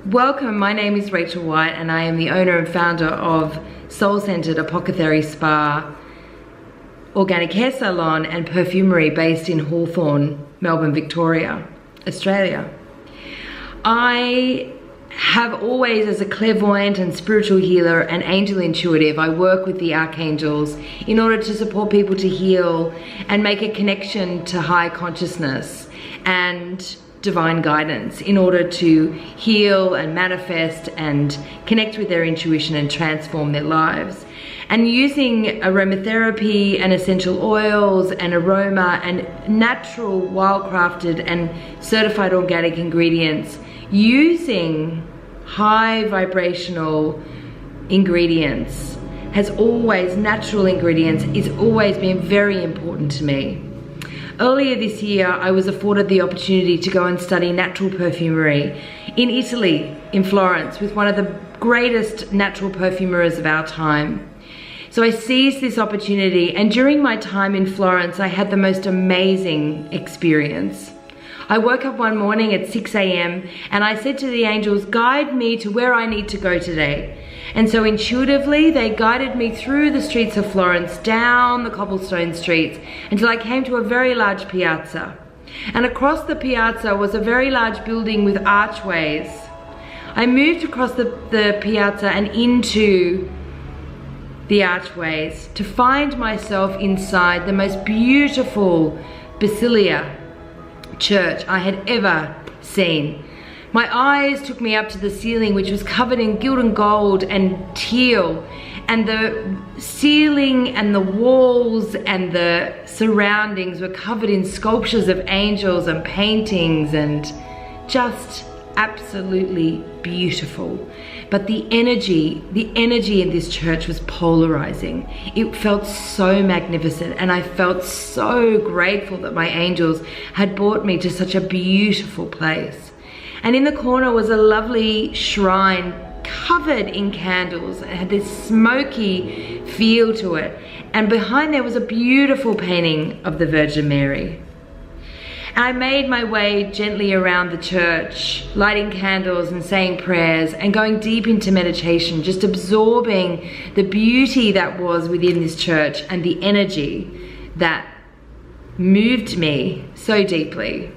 Welcome, my name is Rachael White and I am the owner and founder of Soul-Centered Apothecary Spa, Organic Hair Salon and Perfumery based in Hawthorn, Melbourne, Victoria, Australia. I have always, as a clairvoyant and spiritual healer and angel intuitive, I work with the archangels in order to support people to heal and make a connection to high consciousness and divine guidance in order to heal and manifest and connect with their intuition and transform their lives. And using aromatherapy and essential oils and aroma and natural, wildcrafted and certified organic ingredients, using high vibrational ingredients natural ingredients, is always been very important to me. Earlier this year, I was afforded the opportunity to go and study natural perfumery in Italy, in Florence, with one of the greatest natural perfumers of our time. So I seized this opportunity, and during my time in Florence, I had the most amazing experience. I woke up one morning at 6 a.m. and I said to the angels, guide me to where I need to go today. And so intuitively, they guided me through the streets of Florence, down the cobblestone streets, until I came to a very large piazza. And across the piazza was a very large building with archways. I moved across the piazza and into the archways to find myself inside the most beautiful basilia church I had ever seen. My eyes took me up to the ceiling, which was covered in gilt and gold and teal, and the ceiling and the walls and the surroundings were covered in sculptures of angels and paintings, and just absolutely beautiful. But the energy in this church was polarizing. It felt so magnificent, and I felt so grateful that my angels had brought me to such a beautiful place. And in the corner was a lovely shrine covered in candles. It had this smoky feel to it. And behind there was a beautiful painting of the Virgin Mary. And I made my way gently around the church, lighting candles and saying prayers and going deep into meditation, just absorbing the beauty that was within this church and the energy that moved me so deeply.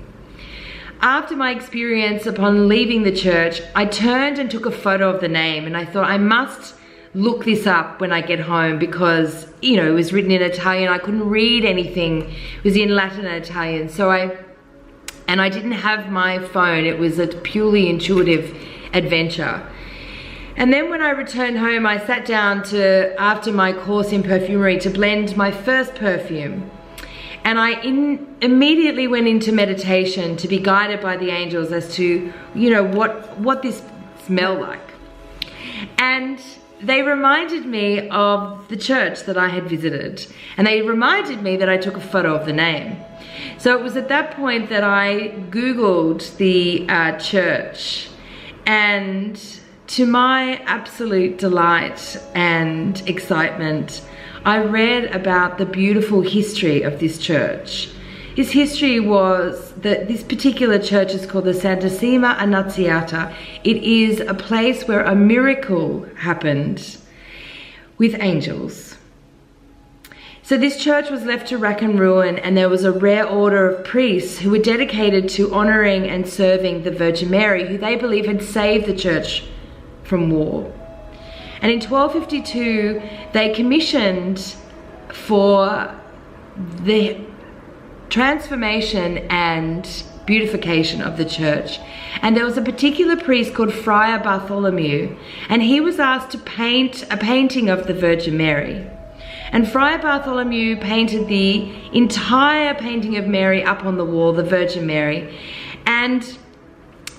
After my experience, upon leaving the church, I turned and took a photo of the name, and I thought I must look this up when I get home because, you know, it was written in Italian. I couldn't read anything. It was in Latin and Italian. So I didn't have my phone. It was a purely intuitive adventure. And then when I returned home, I sat down after my course in perfumery, to blend my first perfume. And I immediately went into meditation to be guided by the angels as to, you know, what this smelled like. And they reminded me of the church that I had visited. And they reminded me that I took a photo of the name. So it was at that point that I Googled the church. And to my absolute delight and excitement, I read about the beautiful history of this church. His history was that this particular church is called the Santissima Annunziata. It is a place where a miracle happened with angels. So this church was left to rack and ruin, and there was a rare order of priests who were dedicated to honoring and serving the Virgin Mary, who they believe had saved the church from war. And in 1252, they commissioned for the transformation and beautification of the church. And there was a particular priest called Friar Bartholomew, and he was asked to paint a painting of the Virgin Mary. And Friar Bartholomew painted the entire painting of Mary up on the wall, the Virgin Mary. And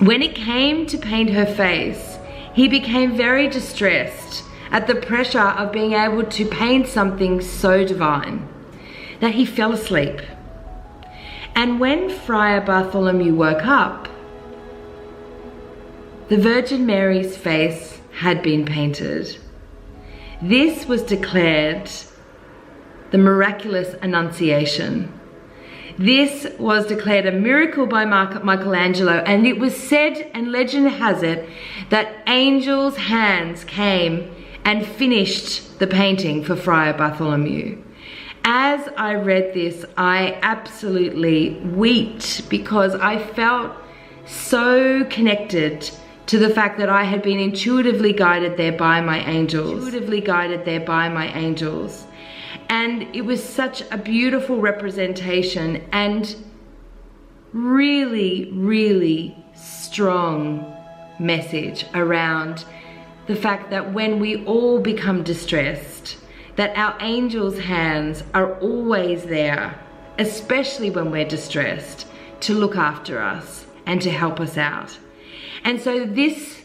when it came to paint her face, he became very distressed at the pressure of being able to paint something so divine that he fell asleep. And when Friar Bartholomew woke up, the Virgin Mary's face had been painted. This was declared the miraculous Annunciation. This was declared a miracle by Michelangelo, and it was said, and legend has it, that angels' hands came and finished the painting for Friar Bartholomew. As I read this, I absolutely wept because I felt so connected to the fact that I had been intuitively guided there by my angels. And it was such a beautiful representation and really, really strong message around the fact that when we all become distressed, that our angels' hands are always there, especially when we're distressed, to look after us and to help us out. And so this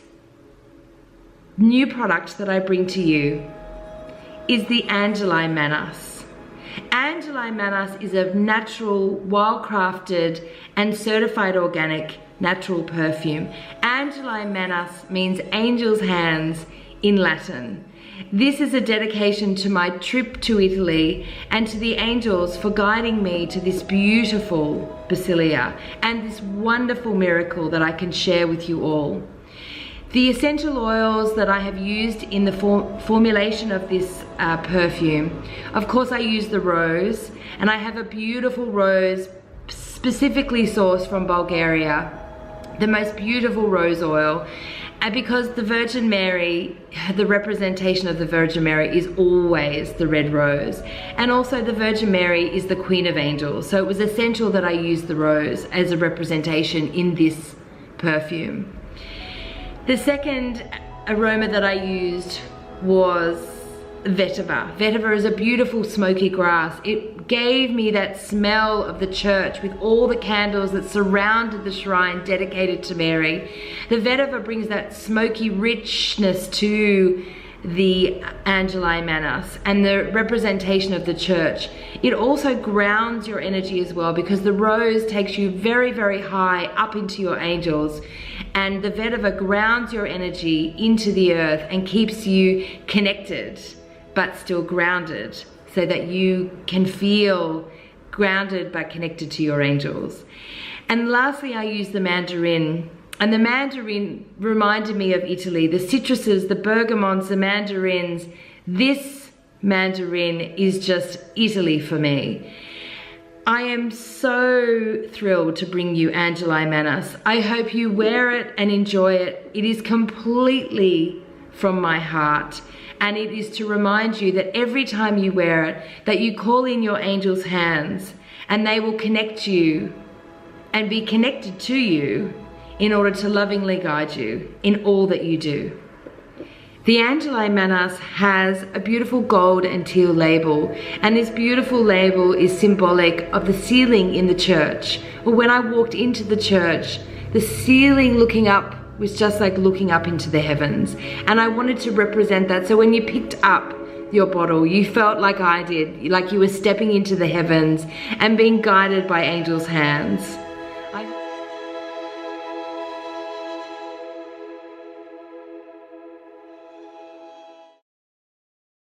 new product that I bring to you is the Angeli Manas. Angeli Manas is a natural, well-crafted and certified organic natural perfume. Angeli Manas means angel's hands in Latin. This is a dedication to my trip to Italy and to the angels for guiding me to this beautiful basilia and this wonderful miracle that I can share with you all. The essential oils that I have used in the formulation of this perfume, of course I use the rose, and I have a beautiful rose specifically sourced from Bulgaria, the most beautiful rose oil. And because the Virgin Mary, the representation of the Virgin Mary is always the red rose. And also the Virgin Mary is the Queen of Angels. So it was essential that I use the rose as a representation in this perfume. The second aroma that I used was vetiver. Vetiver is a beautiful smoky grass. It gave me that smell of the church with all the candles that surrounded the shrine dedicated to Mary. The vetiver brings that smoky richness to the Angeli Manas and the representation of the church. It also grounds your energy as well, because the rose takes you very, very high up into your angels, and the vetiver grounds your energy into the earth and keeps you connected but still grounded, so that you can feel grounded but connected to your angels. And lastly, I use the mandarin. And the mandarin reminded me of Italy. The citruses, the bergamots, the mandarins. This mandarin is just Italy for me. I am so thrilled to bring you Angeli Manas. I hope you wear it and enjoy it. It is completely from my heart. And it is to remind you that every time you wear it, that you call in your angels' hands and they will connect you and be connected to you in order to lovingly guide you in all that you do. The Angeli Manas has a beautiful gold and teal label, and this beautiful label is symbolic of the ceiling in the church. Well, when I walked into the church, the ceiling looking up was just like looking up into the heavens, and I wanted to represent that. So when you picked up your bottle, you felt like I did, like you were stepping into the heavens and being guided by angels' hands.